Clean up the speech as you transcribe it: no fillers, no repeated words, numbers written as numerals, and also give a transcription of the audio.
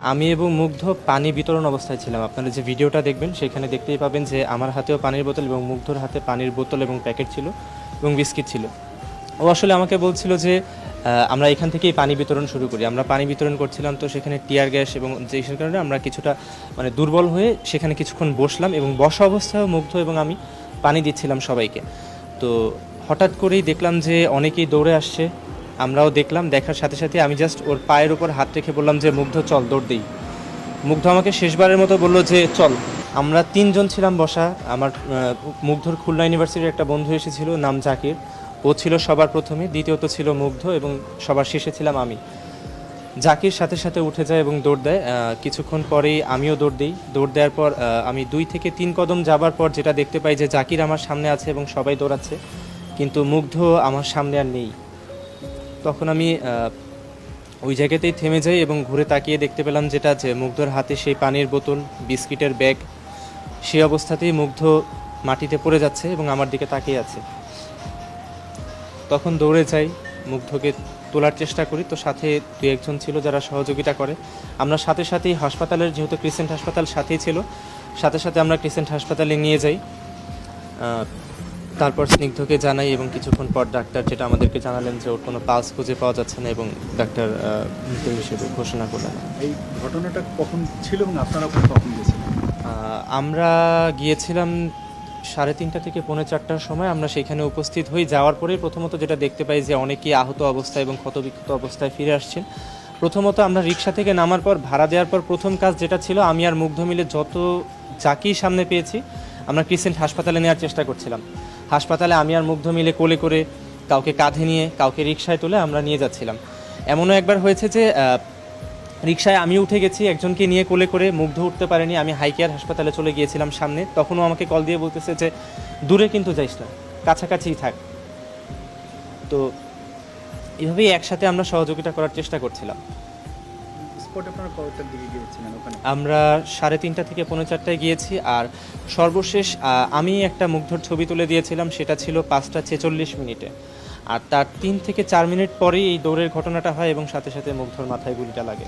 আমি এবং মুগ্ধ পানি বিতরণ অবস্থায় ছিলাম। আপনারা যে ভিডিওটা দেখবেন সেখানে দেখতেই পাবেন যে আমার হাতেও পানির বোতল এবং মুগ্ধর হাতে পানির বোতল এবং প্যাকেট ছিল এবং বিস্কিট ছিল। ও আসলে আমাকে বলছিল যে আমরা এখান থেকেই পানি বিতরণ শুরু করি। আমরা পানি বিতরণ করছিলাম, তো সেখানে টিয়ার গ্যাস এবং যেসব কারণে আমরা কিছুটা দুর্বল হয়ে সেখানে কিছুক্ষণ বসলাম এবং বসা অবস্থায়ও মুগ্ধ এবং আমি পানি দিচ্ছিলাম সবাইকে। তো হঠাৎ করেই দেখলাম যে অনেকেই দৌড়ে আসছে, আমরাও দেখলাম। দেখার সাথে সাথে আমি জাস্ট ওর পায়ের উপর হাত রেখে বললাম যে মুগ্ধ চল দৌড় দিই। মুগ্ধ আমাকে শেষবারের মতো বললো যে চল। আমরা তিনজন ছিলাম বসা। আমার মুগ্ধর খুলনা ইউনিভার্সিটির একটা বন্ধু এসেছিল, নাম জাকির। ও ছিল সবার প্রথমে, দ্বিতীয়ত ছিল মুগ্ধ এবং সবার শেষে ছিলাম আমি। জাকির সাথে সাথে উঠে যায় এবং দৌড় দেয়। কিছুক্ষণ পরেই আমিও দৌড় দিই। দৌড় দেওয়ার পর আমি 2 থেকে 3 কদম যাবার পর যেটা দেখতে পাই যে জাকির আমার সামনে আছে এবং সবাই দৌড়াচ্ছে, কিন্তু মুগ্ধ আমার সামনে আর নেই। তখন আমি ওই জায়গাতেই থেমে যাই এবং ঘুরে তাকিয়ে দেখতে পেলাম যেটা যে মুগ্ধর হাতে সেই পানির বোতল, বিস্কিটের ব্যাগ, সেই অবস্থাতেই মুগ্ধ মাটিতে পড়ে যাচ্ছে এবং আমার দিকে তাকিয়ে আছে। তখন দৌড়ে যাই, মুগ্ধকে তোলার চেষ্টা করি। তো সাথে 2-1 জন ছিল যারা সহযোগিতা করে। আমরা সাথে সাথেই হাসপাতালের, যেহেতু ক্রিসেন্ট হাসপাতাল সাথেই ছিল, সাথে সাথে আমরা ক্রিসেন্ট হাসপাতালে নিয়ে যাই। তারপর স্নিগ্ধকে জানাই এবং কিছুক্ষণ পর ডাক্তার যেটা আমাদেরকে জানালেন যে ওর কোনো পালস খুঁজে পাওয়া যাচ্ছে না এবং ডাক্তার মৃত হিসেবে ঘোষণা করলেন। এই ঘটনাটা কখন ছিল এবং আপনারা কখন গেছিলেন? আমরা গিয়েছিলাম 3:30 থেকে 4:45টার সময়। আমরা সেখানে উপস্থিত হই। যাওয়ার পরেই প্রথমত যেটা দেখতে পাই যে অনেকেই আহত অবস্থায় এবং ক্ষতবিক্ষত অবস্থায় ফিরে আসছেন। প্রথমত আমরা রিক্সা থেকে নামার পর, ভাড়া দেওয়ার পর প্রথম কাজ যেটা ছিল, আমি আর মুগ্ধ মিলে যত যাকেই সামনে পেয়েছি আমরা ক্রিসেন্ট হাসপাতালে নেওয়ার চেষ্টা করছিলাম। হাসপাতালে আমি আর মুগ্ধ মিলে কোলে করে, কাউকে কাঁধে নিয়ে, কাউকে রিক্সায় তুলে আমরা নিয়ে যাচ্ছিলাম। এমনও একবার হয়েছে যে রিক্সায় আমি উঠে গেছি, একজনকে নিয়ে কোলে করে, মুগ্ধ উঠতে পারেনি। আমি হাইকেয়ার হাসপাতালে চলে গিয়েছিলাম সামনে। তখনও আমাকে কল দিয়ে বলতেছে যে দূরে কিন্তু যাইস না, কাছাকাছিই থাক। তো এভাবেই একসাথে আমরা সহযোগিতা করার চেষ্টা করছিলাম। স্পটে আপনারা কয়টার দিকে গিয়েছিলেন ওখানে? আমরা 3:30 থেকে 4:45টায় গিয়েছি। আর সর্বশেষ আমি একটা মুগ্ধর ছবি তুলে দিয়েছিলাম, সেটা ছিল 5:46 আর তার 3 থেকে 4 মিনিট পরেই এই দৌড়ের ঘটনাটা হয় এবং সাথে সাথে মুগ্ধর মাথায় গুলিটা লাগে।